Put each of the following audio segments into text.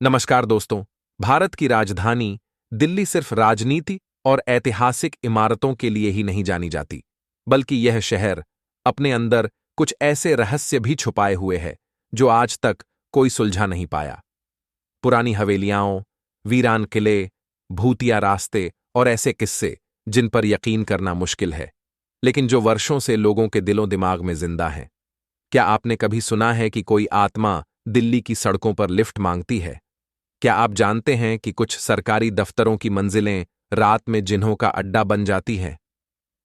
नमस्कार दोस्तों। भारत की राजधानी दिल्ली सिर्फ राजनीति और ऐतिहासिक इमारतों के लिए ही नहीं जानी जाती, बल्कि यह शहर अपने अंदर कुछ ऐसे रहस्य भी छुपाए हुए है जो आज तक कोई सुलझा नहीं पाया। पुरानी हवेलियां, वीरान किले, भूतिया रास्ते और ऐसे किस्से जिन पर यकीन करना मुश्किल है, लेकिन जो वर्षों से लोगों के दिलों दिमाग में जिंदा हैं। क्या आपने कभी सुना है कि कोई आत्मा दिल्ली की सड़कों पर लिफ्ट मांगती है? क्या आप जानते हैं कि कुछ सरकारी दफ्तरों की मंजिलें रात में जिन्हों का अड्डा बन जाती हैं?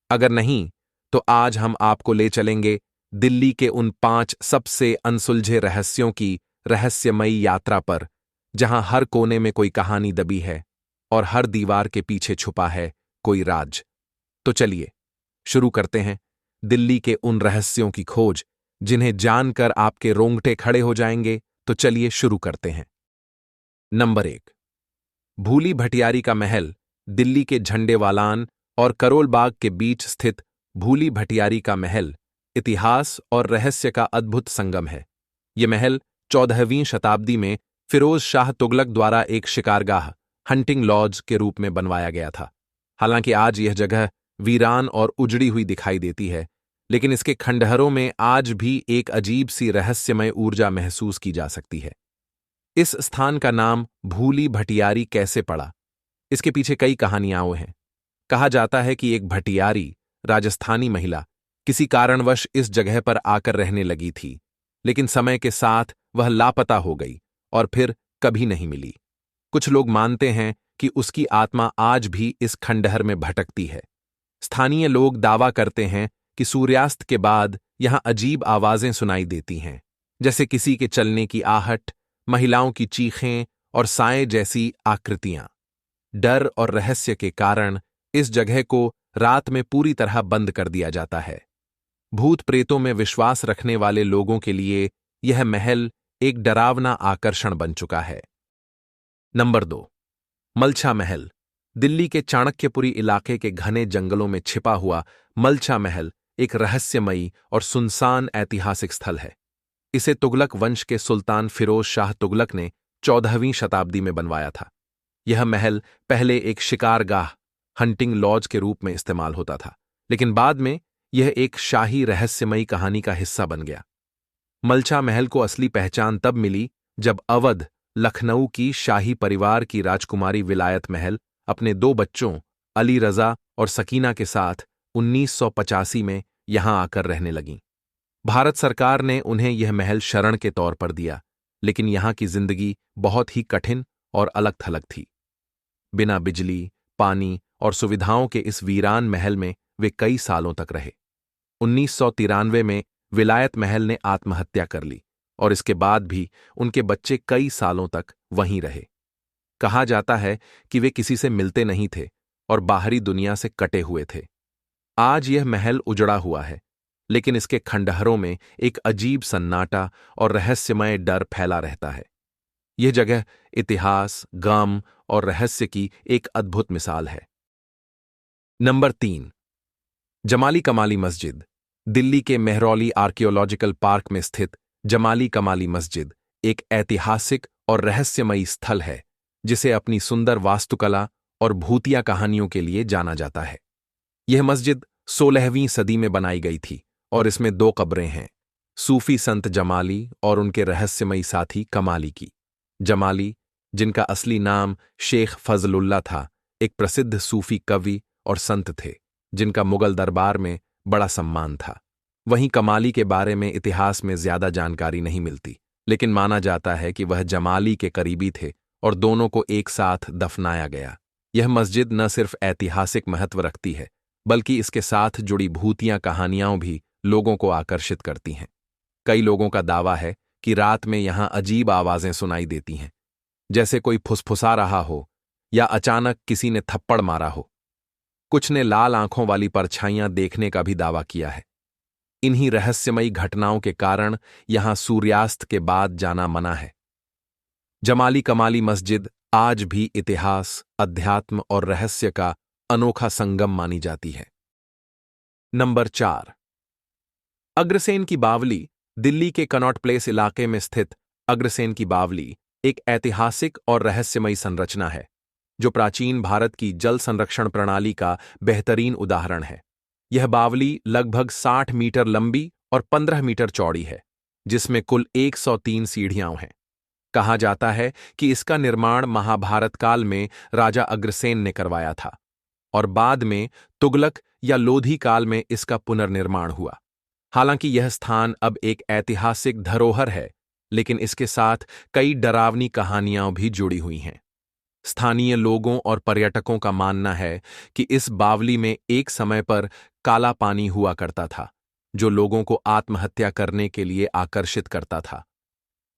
अगर नहीं, तो आज हम आपको ले चलेंगे दिल्ली के उन 5 सबसे अनसुलझे रहस्यों की रहस्यमयी यात्रा पर, जहां हर कोने में कोई कहानी दबी है और हर दीवार के पीछे छुपा है कोई राज। तो चलिए शुरू करते हैं दिल्ली के उन रहस्यों की खोज जिन्हें जानकर आपके रोंगटे खड़े हो जाएंगे। तो चलिए शुरू करते हैं। नंबर 1, भूली भटियारी का महल। दिल्ली के झंडेवालान और करोल बाग के बीच स्थित भूली भटियारी का महल इतिहास और रहस्य का अद्भुत संगम है। यह महल 14वीं शताब्दी में फिरोज शाह तुगलक द्वारा एक शिकारगाह, हंटिंग लॉज के रूप में बनवाया गया था। हालांकि आज यह जगह वीरान और उजड़ी हुई दिखाई देती है, लेकिन इसके खंडहरों में आज भी एक अजीब सी रहस्यमय ऊर्जा महसूस की जा सकती है। इस स्थान का नाम भूली भटियारी कैसे पड़ा, इसके पीछे कई कहानियां हैं। कहा जाता है कि एक भटियारी राजस्थानी महिला किसी कारणवश इस जगह पर आकर रहने लगी थी, लेकिन समय के साथ वह लापता हो गई और फिर कभी नहीं मिली। कुछ लोग मानते हैं कि उसकी आत्मा आज भी इस खंडहर में भटकती है। स्थानीय लोग दावा करते हैं कि सूर्यास्त के बाद यहां अजीब आवाजें सुनाई देती हैं, जैसे किसी के चलने की आहट, महिलाओं की चीखें और साएं जैसी आकृतियां। डर और रहस्य के कारण इस जगह को रात में पूरी तरह बंद कर दिया जाता है। भूत प्रेतों में विश्वास रखने वाले लोगों के लिए यह महल एक डरावना आकर्षण बन चुका है। नंबर 2, मलछा महल। दिल्ली के चाणक्यपुरी इलाके के घने जंगलों में छिपा हुआ मलछा महल एक रहस्यमयी और सुनसान ऐतिहासिक स्थल है। इसे तुगलक वंश के सुल्तान फिरोज शाह तुगलक ने 14वीं शताब्दी में बनवाया था। यह महल पहले एक शिकारगाह, हंटिंग लॉज के रूप में इस्तेमाल होता था, लेकिन बाद में यह एक शाही रहस्यमयी कहानी का हिस्सा बन गया। मलछा महल को असली पहचान तब मिली जब अवध, लखनऊ की शाही परिवार की राजकुमारी विलायत महल अपने 2 बच्चों अली रजा और सकीना के साथ 1985 में यहां आकर रहने लगीं। भारत सरकार ने उन्हें यह महल शरण के तौर पर दिया, लेकिन यहां की जिंदगी बहुत ही कठिन और अलग-थलग थी। बिना बिजली, पानी और सुविधाओं के इस वीरान महल में वे कई सालों तक रहे। 1993 में विलायत महल ने आत्महत्या कर ली और इसके बाद भी उनके बच्चे कई सालों तक वहीं रहे। कहा जाता है कि वे किसी से मिलते नहीं थे और बाहरी दुनिया से कटे हुए थे। आज यह महल उजड़ा हुआ है, लेकिन इसके खंडहरों में एक अजीब सन्नाटा और रहस्यमय डर फैला रहता है। यह जगह इतिहास, गम और रहस्य की एक अद्भुत मिसाल है। नंबर 3, जमाली कमाली मस्जिद। दिल्ली के मेहरौली आर्कियोलॉजिकल पार्क में स्थित जमाली कमाली मस्जिद एक ऐतिहासिक और रहस्यमयी स्थल है, जिसे अपनी सुंदर वास्तुकला और भूतिया कहानियों के लिए जाना जाता है। यह मस्जिद 16वीं सदी में बनाई गई थी और इसमें 2 कब्रें हैं, सूफी संत जमाली और उनके रहस्यमयी साथी कमाली की। जमाली, जिनका असली नाम शेख फजलुल्लाह था, एक प्रसिद्ध सूफी कवि और संत थे, जिनका मुगल दरबार में बड़ा सम्मान था। वहीं कमाली के बारे में इतिहास में ज्यादा जानकारी नहीं मिलती, लेकिन माना जाता है कि वह जमाली के करीबी थे और दोनों को एक साथ दफनाया गया। यह मस्जिद न सिर्फ ऐतिहासिक महत्व रखती है, बल्कि इसके साथ जुड़ी भूतियां कहानियां भी लोगों को आकर्षित करती हैं। कई लोगों का दावा है कि रात में यहां अजीब आवाजें सुनाई देती हैं, जैसे कोई फुसफुसा रहा हो या अचानक किसी ने थप्पड़ मारा हो। कुछ ने लाल आंखों वाली परछाइयां देखने का भी दावा किया है। इन्हीं रहस्यमयी घटनाओं के कारण यहां सूर्यास्त के बाद जाना मना है। जमाली कमाली मस्जिद आज भी इतिहास, अध्यात्म और रहस्य का अनोखा संगम मानी जाती है। नंबर 4, अग्रसेन की बावली। दिल्ली के कनॉट प्लेस इलाके में स्थित अग्रसेन की बावली एक ऐतिहासिक और रहस्यमयी संरचना है जो प्राचीन भारत की जल संरक्षण प्रणाली का बेहतरीन उदाहरण है। यह बावली लगभग 60 मीटर लंबी और 15 मीटर चौड़ी है, जिसमें कुल 103 सीढ़ियां हैं। कहा जाता है कि इसका निर्माण महाभारत काल में राजा अग्रसेन ने करवाया था और बाद में तुगलक या लोधी काल में इसका पुनर्निर्माण हुआ। हालांकि यह स्थान अब एक ऐतिहासिक धरोहर है, लेकिन इसके साथ कई डरावनी कहानियां भी जुड़ी हुई हैं। स्थानीय लोगों और पर्यटकों का मानना है कि इस बावली में एक समय पर काला पानी हुआ करता था, जो लोगों को आत्महत्या करने के लिए आकर्षित करता था।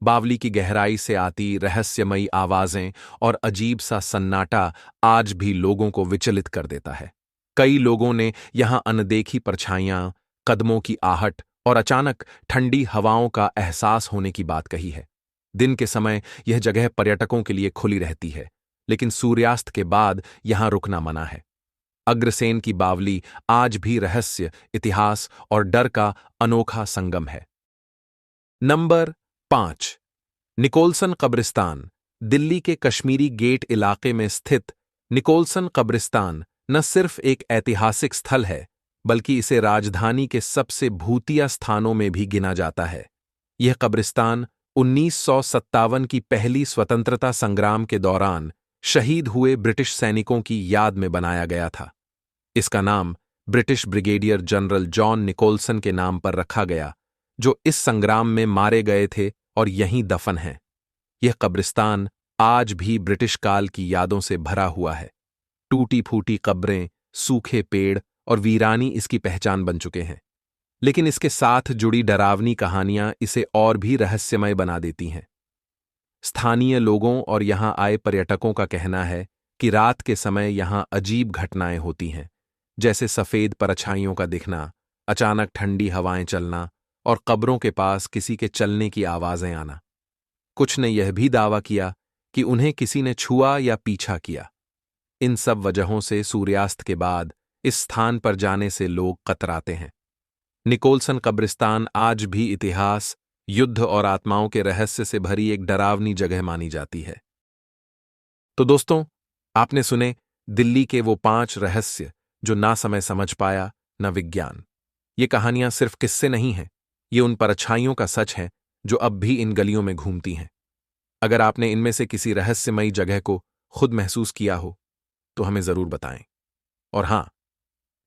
बावली की गहराई से आती रहस्यमयी आवाजें और अजीब सा सन्नाटा आज भी लोगों को विचलित कर देता है। कई लोगों ने यहां अनदेखी परछाइयां, कदमों की आहट और अचानक ठंडी हवाओं का एहसास होने की बात कही है। दिन के समय यह जगह पर्यटकों के लिए खुली रहती है, लेकिन सूर्यास्त के बाद यहां रुकना मना है। अग्रसेन की बावली आज भी रहस्य, इतिहास और डर का अनोखा संगम है। नंबर 5। निकोलसन कब्रिस्तान। दिल्ली के कश्मीरी गेट इलाके में स्थित निकोलसन कब्रिस्तान न सिर्फ एक ऐतिहासिक स्थल है, बल्कि इसे राजधानी के सबसे भूतिया स्थानों में भी गिना जाता है। यह कब्रिस्तान 1957 की पहली स्वतंत्रता संग्राम के दौरान शहीद हुए ब्रिटिश सैनिकों की याद में बनाया गया था। इसका नाम British brigadier general John Nicholson के नाम पर रखा गया, जो इस संग्राम में मारे गए थे और यहीं दफन हैं। यह कब्रिस्तान आज भी ब्रिटिश काल की यादों से भरा हुआ है। टूटी फूटी कब्रें, सूखे पेड़ और वीरानी इसकी पहचान बन चुके हैं, लेकिन इसके साथ जुड़ी डरावनी कहानियां इसे और भी रहस्यमय बना देती हैं। स्थानीय लोगों और यहां आए पर्यटकों का कहना है कि रात के समय यहां अजीब घटनाएं होती हैं, जैसे सफेद परछाइयों का दिखना, अचानक ठंडी हवाएं चलना और कब्रों के पास किसी के चलने की आवाजें आना। कुछ ने यह भी दावा किया कि उन्हें किसी ने छुआ या पीछा किया। इन सब वजहों से सूर्यास्त के बाद इस स्थान पर जाने से लोग कतराते हैं। निकोलसन कब्रिस्तान आज भी इतिहास, युद्ध और आत्माओं के रहस्य से भरी एक डरावनी जगह मानी जाती है। तो दोस्तों, आपने सुने दिल्ली के वो 5 रहस्य जो ना समय समझ पाया, न विज्ञान। ये कहानियां सिर्फ किस्से नहीं हैं, ये उन परछाइयों का सच है जो अब भी इन गलियों में घूमती हैं। अगर आपने इनमें से किसी रहस्यमयी जगह को खुद महसूस किया हो, तो हमें जरूर बताएं। और हां,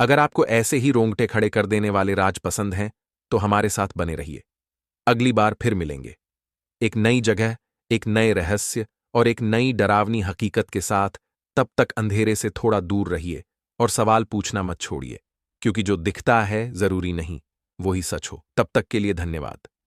अगर आपको ऐसे ही रोंगटे खड़े कर देने वाले राज पसंद हैं, तो हमारे साथ बने रहिए। अगली बार फिर मिलेंगे, एक नई जगह, एक नए रहस्य और एक नई डरावनी हकीकत के साथ। तब तक अंधेरे से थोड़ा दूर रहिए और सवाल पूछना मत छोड़िए, क्योंकि जो दिखता है जरूरी नहीं वही सच हो। तब तक के लिए धन्यवाद।